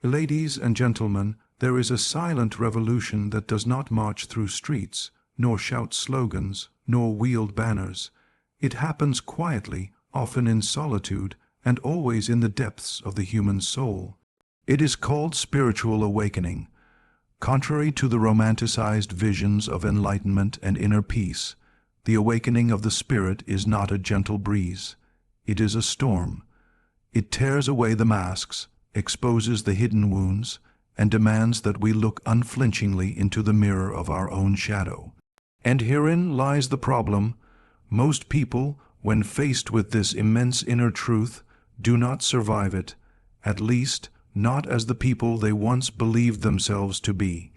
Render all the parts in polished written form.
Ladies and gentlemen, there is a silent revolution that does not march through streets, nor shout slogans, nor wield banners. It happens quietly, often in solitude, and always in the depths of the human soul. It is called spiritual awakening. Contrary to the romanticized visions of enlightenment and inner peace, the awakening of the spirit is not a gentle breeze. It is a storm. It tears away the masks, exposes the hidden wounds, and demands that we look unflinchingly into the mirror of our own shadow. And herein lies the problem. Most people, when faced with this immense inner truth, do not survive it, at least not as the people they once believed themselves to be.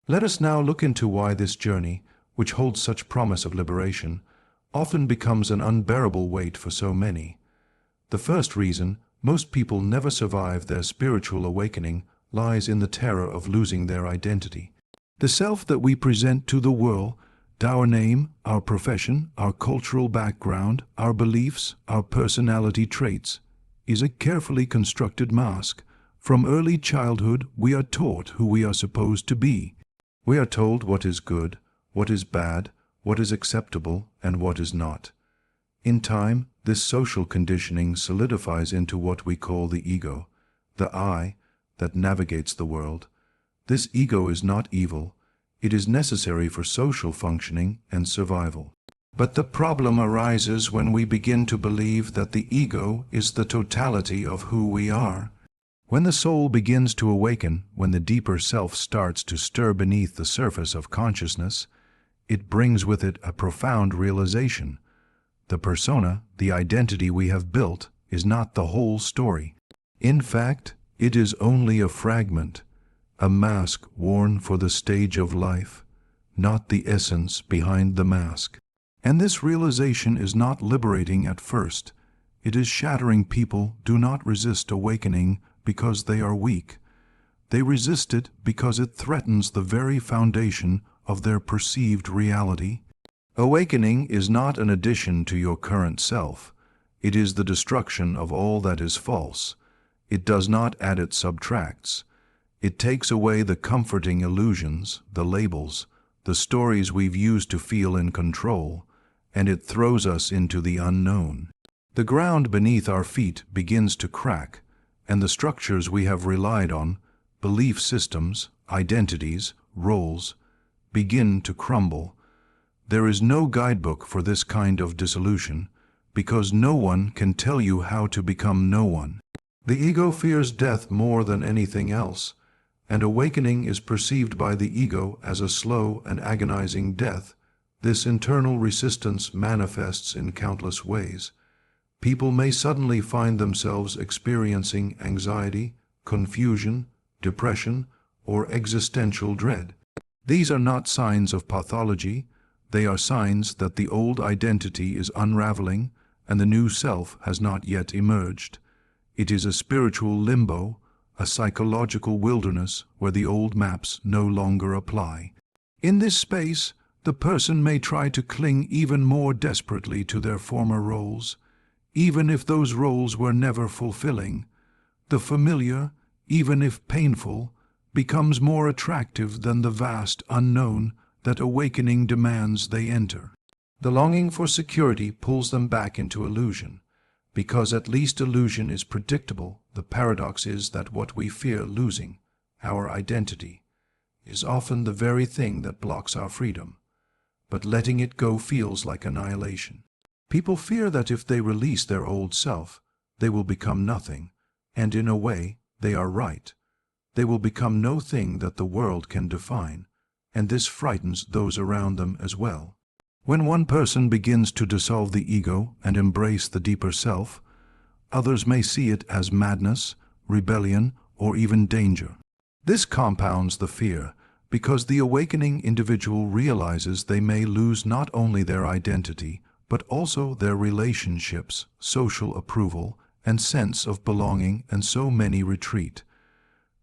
Let us now look into why this journey, which holds such promise of liberation, often becomes an unbearable weight for so many. The first reason most people never survive their spiritual awakening lies in the terror of losing their identity. The self that we present to the world, our name, our profession, our cultural background, our beliefs, our personality traits, is a carefully constructed mask. From early childhood, we are taught who we are supposed to be. We are told what is good, what is bad, what is acceptable, and what is not. In time, this social conditioning solidifies into what we call the ego, the I that navigates the world. This ego is not evil. It is necessary for social functioning and survival. But the problem arises when we begin to believe that the ego is the totality of who we are. When the soul begins to awaken, when the deeper self starts to stir beneath the surface of consciousness, it brings with it a profound realization. The persona, the identity we have built, is not the whole story. In fact, it is only a fragment, a mask worn for the stage of life, not the essence behind the mask. And this realization is not liberating at first. It is shattering. People do not resist awakening because they are weak. They resist it because it threatens the very foundation of their perceived reality. Awakening is not an addition to your current self. It is the destruction of all that is false. It does not add, it subtracts. It takes away the comforting illusions, the labels, the stories we've used to feel in control, and it throws us into the unknown. The ground beneath our feet begins to crack, and the structures we have relied on, belief systems, identities, roles, begin to crumble. There is no guidebook for this kind of dissolution, because no one can tell you how to become no one. The ego fears death more than anything else, and awakening is perceived by the ego as a slow and agonizing death. This internal resistance manifests in countless ways. People may suddenly find themselves experiencing anxiety, confusion, depression, or existential dread. These are not signs of pathology. They are signs that the old identity is unraveling and the new self has not yet emerged. It is a spiritual limbo, a psychological wilderness where the old maps no longer apply. In this space, the person may try to cling even more desperately to their former roles, even if those roles were never fulfilling. The familiar, even if painful, becomes more attractive than the vast unknown that awakening demands they enter. The longing for security pulls them back into illusion. Because at least illusion is predictable, the paradox is that what we fear losing, our identity, is often the very thing that blocks our freedom. But letting it go feels like annihilation. People fear that if they release their old self, they will become nothing, and in a way, they are right. They will become no thing that the world can define, and this frightens those around them as well. When one person begins to dissolve the ego and embrace the deeper self, others may see it as madness, rebellion, or even danger. This compounds the fear, because the awakening individual realizes they may lose not only their identity, but also their relationships, social approval, and sense of belonging, and so many retreat.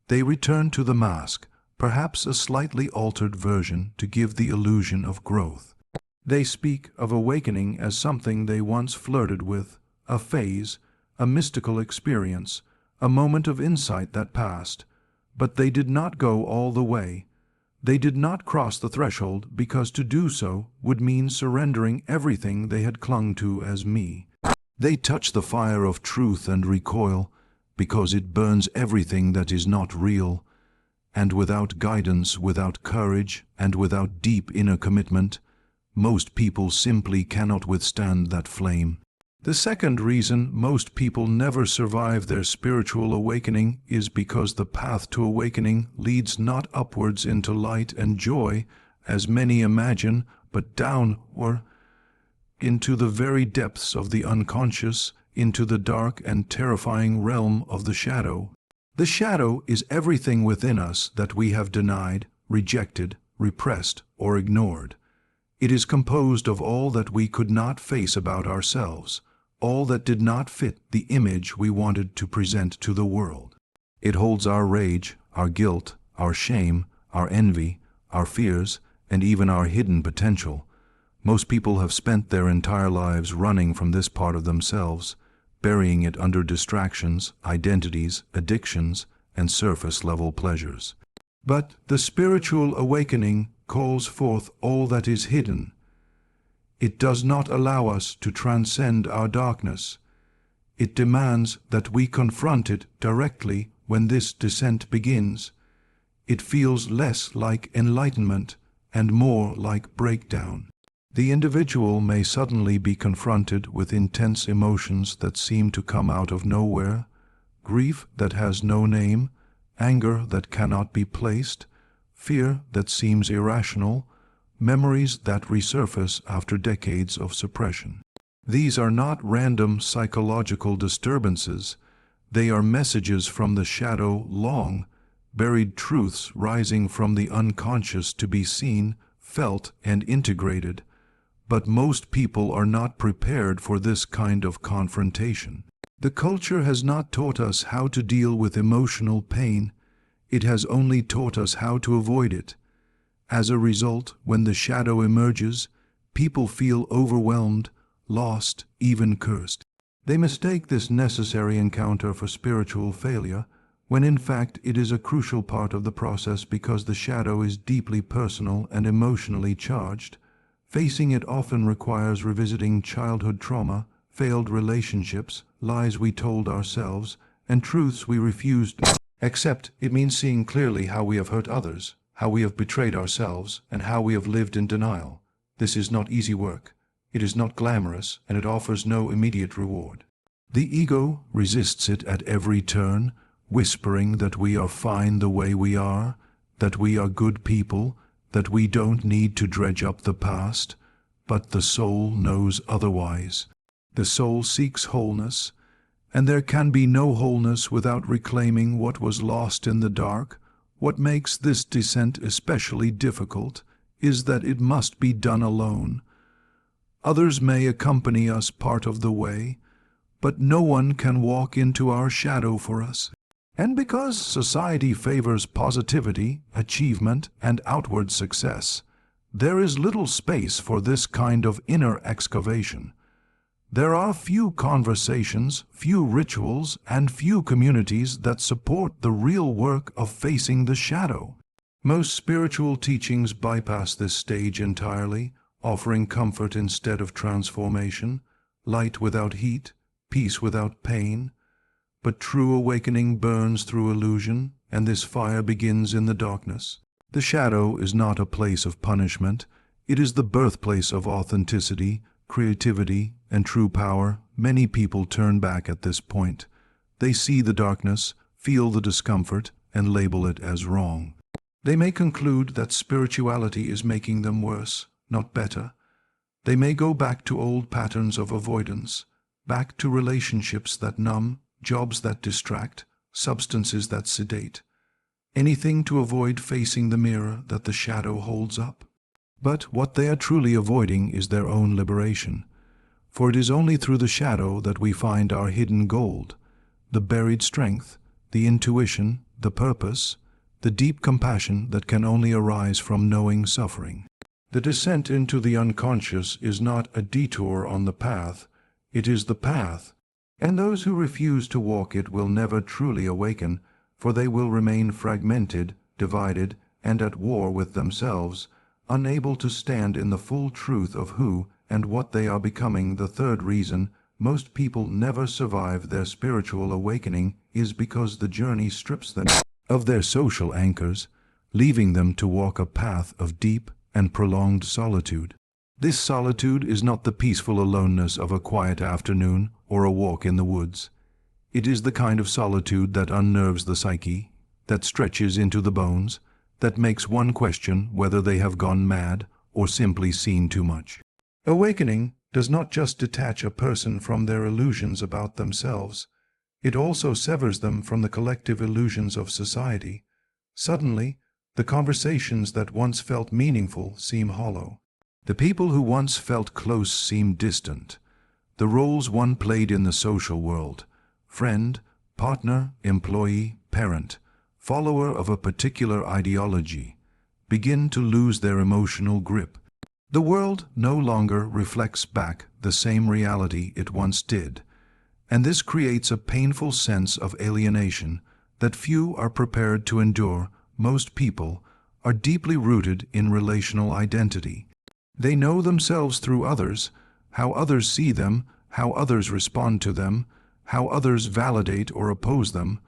They return to the mask, perhaps a slightly altered version to give the illusion of growth. They speak of awakening as something they once flirted with, a phase, a mystical experience, a moment of insight that passed. But they did not go all the way. They did not cross the threshold because to do so would mean surrendering everything they had clung to as me. They touch the fire of truth and recoil because it burns everything that is not real, and without guidance, without courage, and without deep inner commitment, most people simply cannot withstand that flame. The second reason most people never survive their spiritual awakening is because the path to awakening leads not upwards into light and joy, as many imagine, but down or into the very depths of the unconscious, into the dark and terrifying realm of the shadow. The shadow is everything within us that we have denied, rejected, repressed, or ignored. It is composed of all that we could not face about ourselves, all that did not fit the image we wanted to present to the world. It holds our rage, our guilt, our shame, our envy, our fears, and even our hidden potential. Most people have spent their entire lives running from this part of themselves, burying it under distractions, identities, addictions, and surface-level pleasures. But the spiritual awakening calls forth all that is hidden. It does not allow us to transcend our darkness. It demands that we confront it directly when this descent begins. It feels less like enlightenment and more like breakdown. The individual may suddenly be confronted with intense emotions that seem to come out of nowhere, grief that has no name, anger that cannot be placed, fear that seems irrational, memories that resurface after decades of suppression. These are not random psychological disturbances. They are messages from the shadow, long buried truths rising from the unconscious to be seen, felt, and integrated. But most people are not prepared for this kind of confrontation. The culture has not taught us how to deal with emotional pain. It has only taught us how to avoid it. As a result, when the shadow emerges, people feel overwhelmed, lost, even cursed. They mistake this necessary encounter for spiritual failure, when in fact it is a crucial part of the process because the shadow is deeply personal and emotionally charged. Facing it often requires revisiting childhood trauma, failed relationships, lies we told ourselves, and truths we refused to accept. It means seeing clearly how we have hurt others, how we have betrayed ourselves, and how we have lived in denial. This is not easy work. It is not glamorous, and it offers no immediate reward. The ego resists it at every turn, whispering that we are fine the way we are, that we are good people, that we don't need to dredge up the past. But the soul knows otherwise. The soul seeks wholeness, and there can be no wholeness without reclaiming what was lost in the dark. What makes this descent especially difficult is that it must be done alone. Others may accompany us part of the way, but no one can walk into our shadow for us. And because society favors positivity, achievement, and outward success, there is little space for this kind of inner excavation. There are few conversations, few rituals, and few communities that support the real work of facing the shadow. Most spiritual teachings bypass this stage entirely, offering comfort instead of transformation, light without heat, peace without pain. But true awakening burns through illusion, and this fire begins in the darkness. The shadow is not a place of punishment. It is the birthplace of authenticity, creativity, and true power. Many people turn back at this point. They see the darkness, feel the discomfort, and label it as wrong. They may conclude that spirituality is making them worse, not better. They may go back to old patterns of avoidance, back to relationships that numb, jobs that distract, substances that sedate. Anything to avoid facing the mirror that the shadow holds up. But what they are truly avoiding is their own liberation. For it is only through the shadow that we find our hidden gold, the buried strength, the intuition, the purpose, the deep compassion that can only arise from knowing suffering. The descent into the unconscious is not a detour on the path, it is the path, and those who refuse to walk it will never truly awaken, for they will remain fragmented, divided, and at war with themselves, unable to stand in the full truth of who and what they are becoming. The third reason most people never survive their spiritual awakening is because the journey strips them of their social anchors, leaving them to walk a path of deep and prolonged solitude. This solitude is not the peaceful aloneness of a quiet afternoon or a walk in the woods. It is the kind of solitude that unnerves the psyche, that stretches into the bones, that makes one question whether they have gone mad or simply seen too much. Awakening does not just detach a person from their illusions about themselves. It also severs them from the collective illusions of society. Suddenly, the conversations that once felt meaningful seem hollow. The people who once felt close seem distant. The roles one played in the social world, friend, partner, employee, parent, follower of a particular ideology, begin to lose their emotional grip. The world no longer reflects back the same reality it once did, and this creates a painful sense of alienation that few are prepared to endure. Most people are deeply rooted in relational identity. They know themselves through others, how others see them, how others respond to them, how others validate or oppose them.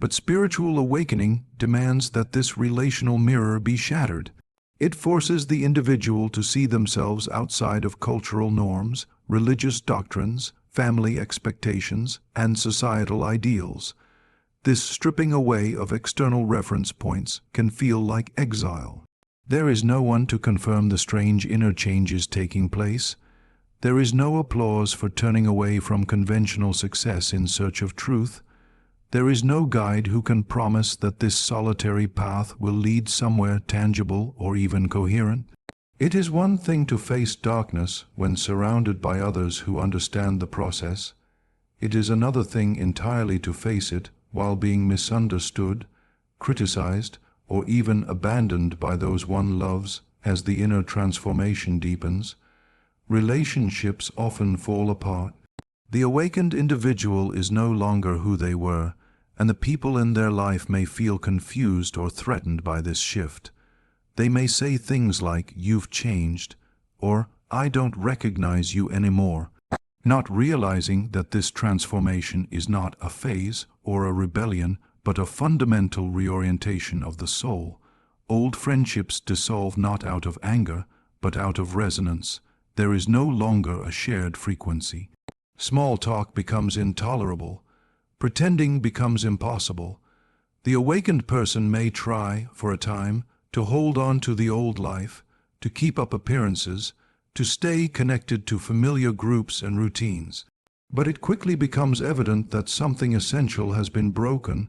But spiritual awakening demands that this relational mirror be shattered. It forces the individual to see themselves outside of cultural norms, religious doctrines, family expectations, and societal ideals. This stripping away of external reference points can feel like exile. There is no one to confirm the strange inner changes taking place. There is no applause for turning away from conventional success in search of truth. There is no guide who can promise that this solitary path will lead somewhere tangible or even coherent. It is one thing to face darkness when surrounded by others who understand the process. It is another thing entirely to face it while being misunderstood, criticized, or even abandoned by those one loves. As the inner transformation deepens, relationships often fall apart. The awakened individual is no longer who they were, and the people in their life may feel confused or threatened by this shift. They may say things like, "You've changed," or "I don't recognize you anymore," not realizing that this transformation is not a phase or a rebellion, but a fundamental reorientation of the soul. Old friendships dissolve not out of anger, but out of resonance. There is no longer a shared frequency. Small talk becomes intolerable. Pretending becomes impossible. The awakened person may try, for a time, to hold on to the old life, to keep up appearances, to stay connected to familiar groups and routines. But it quickly becomes evident that something essential has been broken,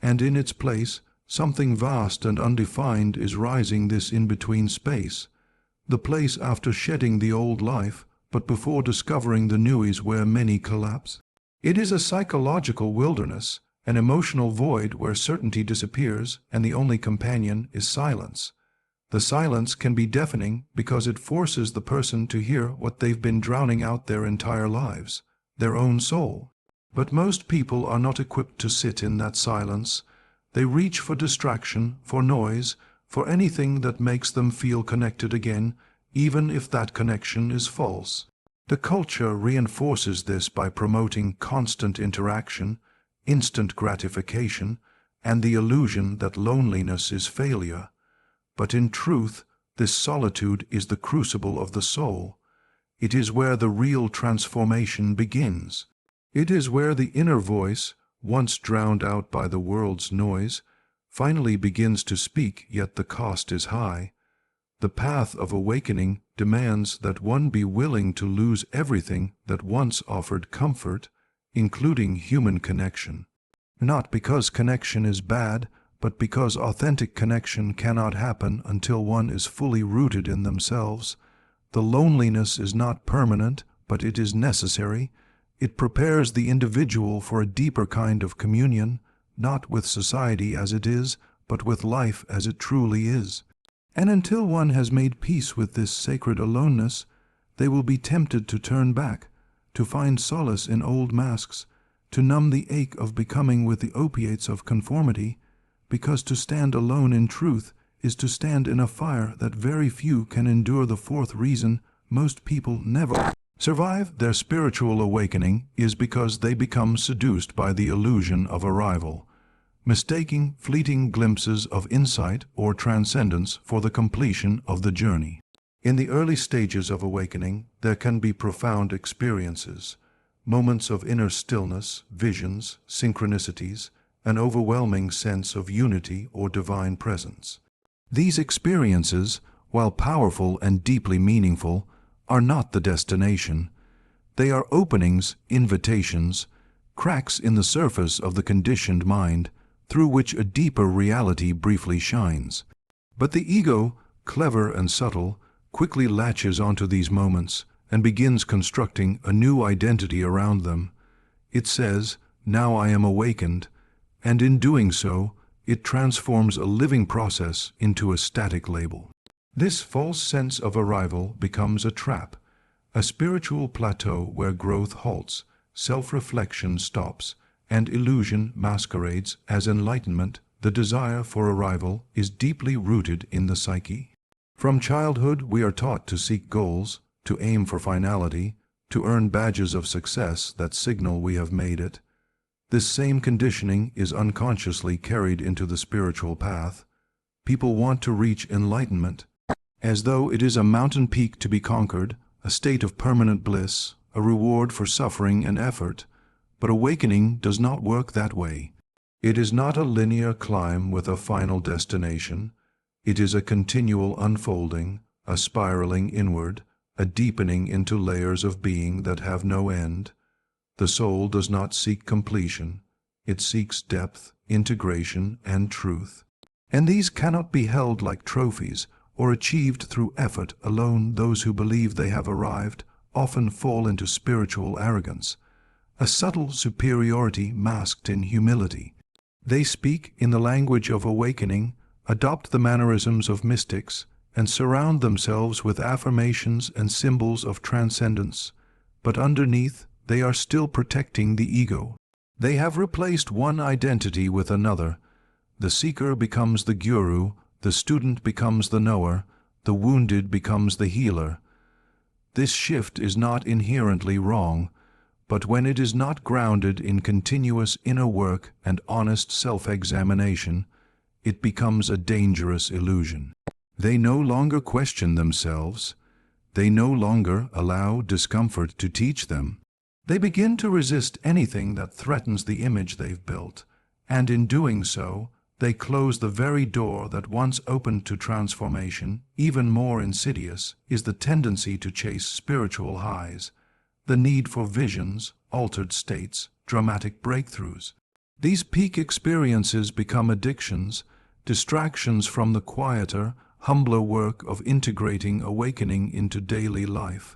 and in its place, something vast and undefined is rising. This in-between space, the place after shedding the old life, but before discovering the new, is where many collapse. It is a psychological wilderness, an emotional void where certainty disappears and the only companion is silence. The silence can be deafening because it forces the person to hear what they've been drowning out their entire lives, their own soul. But most people are not equipped to sit in that silence. They reach for distraction, for noise, for anything that makes them feel connected again, even if that connection is false. The culture reinforces this by promoting constant interaction, instant gratification, and the illusion that loneliness is failure. But in truth, this solitude is the crucible of the soul. It is where the real transformation begins. It is where the inner voice, once drowned out by the world's noise, finally begins to speak, yet the cost is high. The path of awakening demands that one be willing to lose everything that once offered comfort, including human connection. Not because connection is bad, but because authentic connection cannot happen until one is fully rooted in themselves. The loneliness is not permanent, but it is necessary. It prepares the individual for a deeper kind of communion, not with society as it is, but with life as it truly is. And until one has made peace with this sacred aloneness, they will be tempted to turn back, to find solace in old masks, to numb the ache of becoming with the opiates of conformity, because to stand alone in truth is to stand in a fire that very few can endure. The fourth reason most people never survive their spiritual awakening is because they become seduced by the illusion of arrival, mistaking fleeting glimpses of insight or transcendence for the completion of the journey. In the early stages of awakening, there can be profound experiences, moments of inner stillness, visions, synchronicities, an overwhelming sense of unity or divine presence. These experiences, while powerful and deeply meaningful, are not the destination. They are openings, invitations, cracks in the surface of the conditioned mind, through which a deeper reality briefly shines. But the ego, clever and subtle, quickly latches onto these moments and begins constructing a new identity around them. It says, "Now I am awakened," and in doing so, it transforms a living process into a static label. This false sense of arrival becomes a trap, a spiritual plateau where growth halts, self-reflection stops, and illusion masquerades as enlightenment. The desire for arrival is deeply rooted in the psyche. From childhood, we are taught to seek goals, to aim for finality, to earn badges of success that signal we have made it. This same conditioning is unconsciously carried into the spiritual path. People want to reach enlightenment, as though it is a mountain peak to be conquered, a state of permanent bliss, a reward for suffering and effort. But awakening does not work that way. It is not a linear climb with a final destination. It is a continual unfolding, a spiraling inward, a deepening into layers of being that have no end. The soul does not seek completion. It seeks depth, integration, and truth. And these cannot be held like trophies or achieved through effort alone. Those who believe they have arrived often fall into spiritual arrogance, a subtle superiority masked in humility. They speak in the language of awakening, adopt the mannerisms of mystics, and surround themselves with affirmations and symbols of transcendence. But underneath, they are still protecting the ego. They have replaced one identity with another. The seeker becomes the guru, the student becomes the knower, the wounded becomes the healer. This shift is not inherently wrong, but when it is not grounded in continuous inner work and honest self-examination, it becomes a dangerous illusion. They no longer question themselves. They no longer allow discomfort to teach them. They begin to resist anything that threatens the image they've built, and in doing so, they close the very door that once opened to transformation. Even more insidious is the tendency to chase spiritual highs, the need for visions, altered states, dramatic breakthroughs. These peak experiences become addictions, distractions from the quieter, humbler work of integrating awakening into daily life.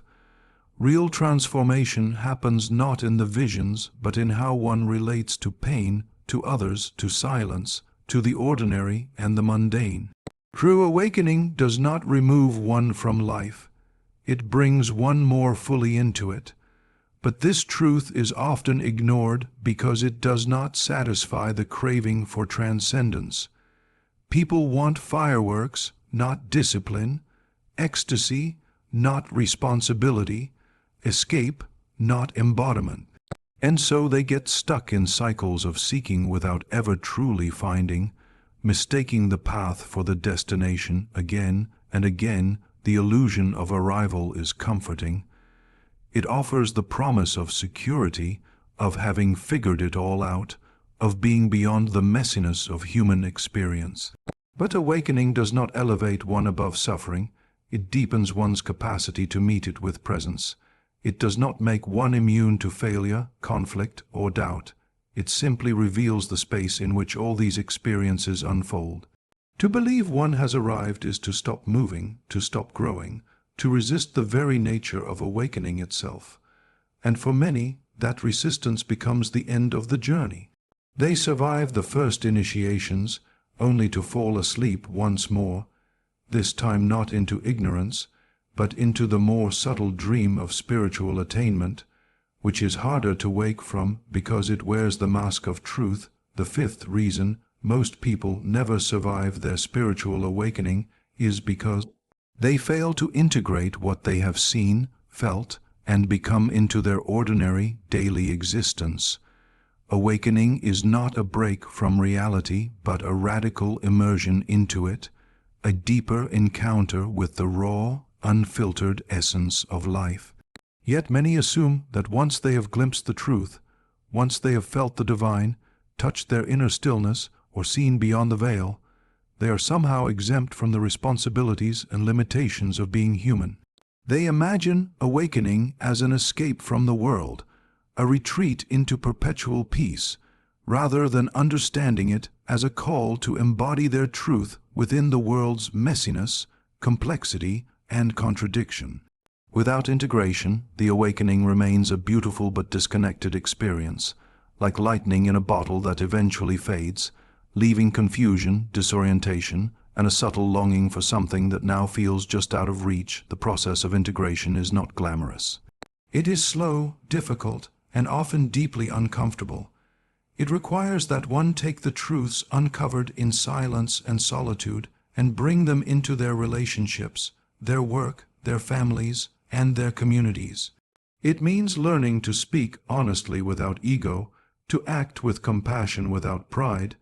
Real transformation happens not in the visions, but in how one relates to pain, to others, to silence, to the ordinary and the mundane. True awakening does not remove one from life. It brings one more fully into it. But this truth is often ignored because it does not satisfy the craving for transcendence. People want fireworks, not discipline, ecstasy, not responsibility, escape, not embodiment. And so they get stuck in cycles of seeking without ever truly finding, mistaking the path for the destination again and again. The illusion of arrival is comforting. It offers the promise of security, of having figured it all out, of being beyond the messiness of human experience. But awakening does not elevate one above suffering. It deepens one's capacity to meet it with presence. It does not make one immune to failure, conflict, or doubt. It simply reveals the space in which all these experiences unfold. To believe one has arrived is to stop moving, to stop growing, to resist the very nature of awakening itself. And for many, that resistance becomes the end of the journey. They survive the first initiations, only to fall asleep once more, this time not into ignorance, but into the more subtle dream of spiritual attainment, which is harder to wake from because it wears the mask of truth. The fifth reason most people never survive their spiritual awakening is because they fail to integrate what they have seen, felt, and become into their ordinary daily existence. Awakening is not a break from reality, but a radical immersion into it, a deeper encounter with the raw, unfiltered essence of life. Yet many assume that once they have glimpsed the truth, once they have felt the divine, touched their inner stillness, or seen beyond the veil, they are somehow exempt from the responsibilities and limitations of being human. They imagine awakening as an escape from the world, a retreat into perpetual peace, rather than understanding it as a call to embody their truth within the world's messiness, complexity, and contradiction. Without integration, the awakening remains a beautiful but disconnected experience, like lightning in a bottle that eventually fades, leaving confusion, disorientation, and a subtle longing for something that now feels just out of reach. The process of integration is not glamorous. It is slow, difficult, and often deeply uncomfortable. It requires that one take the truths uncovered in silence and solitude and bring them into their relationships, their work, their families, and their communities. It means learning to speak honestly without ego, to act with compassion without pride,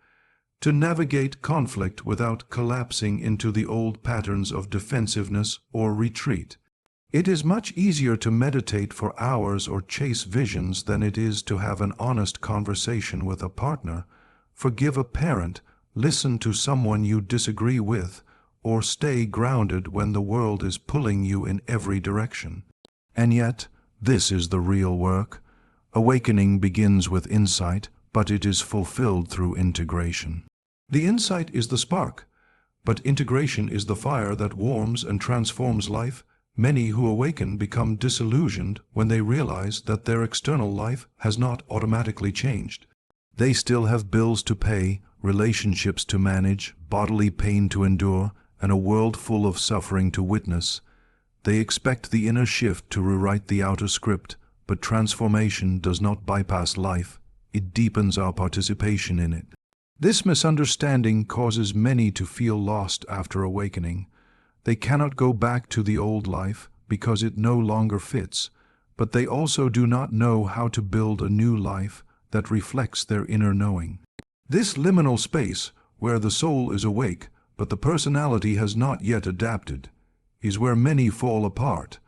to navigate conflict without collapsing into the old patterns of defensiveness or retreat. It is much easier to meditate for hours or chase visions than it is to have an honest conversation with a partner, forgive a parent, listen to someone you disagree with, or stay grounded when the world is pulling you in every direction. And yet, this is the real work. Awakening begins with insight, but it is fulfilled through integration. The insight is the spark, but integration is the fire that warms and transforms life. Many who awaken become disillusioned when they realize that their external life has not automatically changed. They still have bills to pay, relationships to manage, bodily pain to endure, and a world full of suffering to witness. They expect the inner shift to rewrite the outer script, but transformation does not bypass life. It deepens our participation in it. This misunderstanding causes many to feel lost after awakening. They cannot go back to the old life because it no longer fits, but they also do not know how to build a new life that reflects their inner knowing. This liminal space, where the soul is awake, but the personality has not yet adapted, is where many fall apart.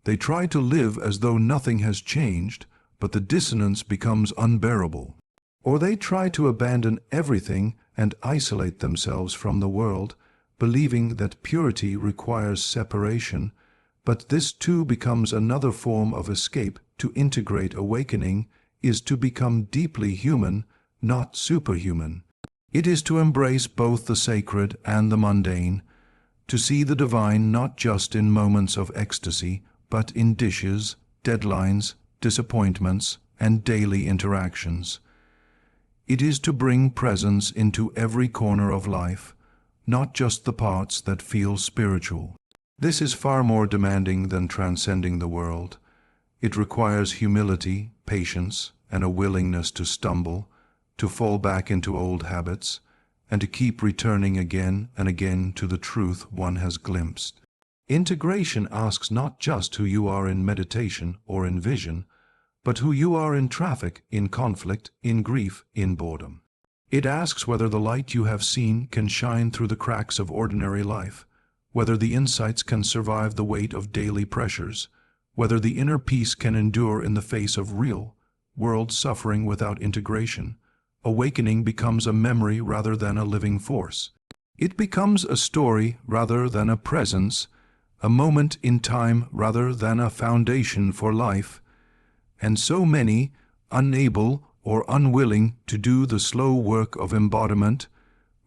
They try to live as though nothing has changed, but the dissonance becomes unbearable. Or they try to abandon everything and isolate themselves from the world, believing that purity requires separation, but this too becomes another form of escape. To integrate awakening is to become deeply human, not superhuman. It is to embrace both the sacred and the mundane, to see the divine not just in moments of ecstasy, but in dishes, deadlines, disappointments, and daily interactions. It is to bring presence into every corner of life, not just the parts that feel spiritual. This is far more demanding than transcending the world. It requires humility, patience, and a willingness to stumble, to fall back into old habits, and to keep returning again and again to the truth one has glimpsed. Integration asks not just who you are in meditation or in vision, but who you are in traffic, in conflict, in grief, in boredom. It asks whether the light you have seen can shine through the cracks of ordinary life, whether the insights can survive the weight of daily pressures, whether the inner peace can endure in the face of real world suffering. Without integration, awakening becomes a memory rather than a living force. It becomes a story rather than a presence, a moment in time rather than a foundation for life. And so many, unable or unwilling to do the slow work of embodiment,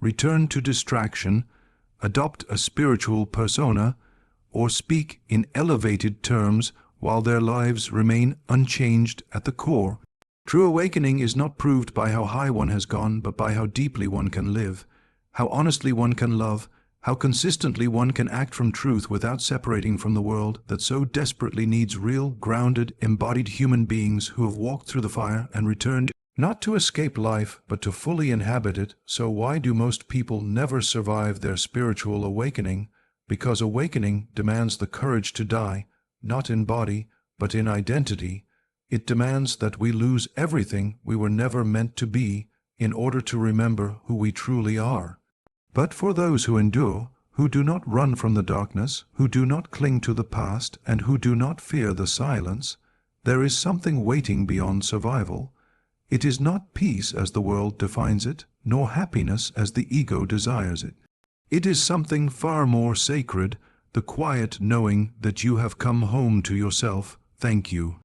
return to distraction, adopt a spiritual persona, or speak in elevated terms while their lives remain unchanged at the core. True awakening is not proved by how high one has gone, but by how deeply one can live, how honestly one can love, How consistently one can act from truth without separating from the world that so desperately needs real, grounded, embodied human beings who have walked through the fire and returned not to escape life, but to fully inhabit it. So why do most people never survive their spiritual awakening? Because awakening demands the courage to die, not in body, but in identity. It demands that we lose everything we were never meant to be in order to remember who we truly are. But for those who endure, who do not run from the darkness, who do not cling to the past, and who do not fear the silence, there is something waiting beyond survival. It is not peace as the world defines it, nor happiness as the ego desires it. It is something far more sacred, the quiet knowing that you have come home to yourself. Thank you.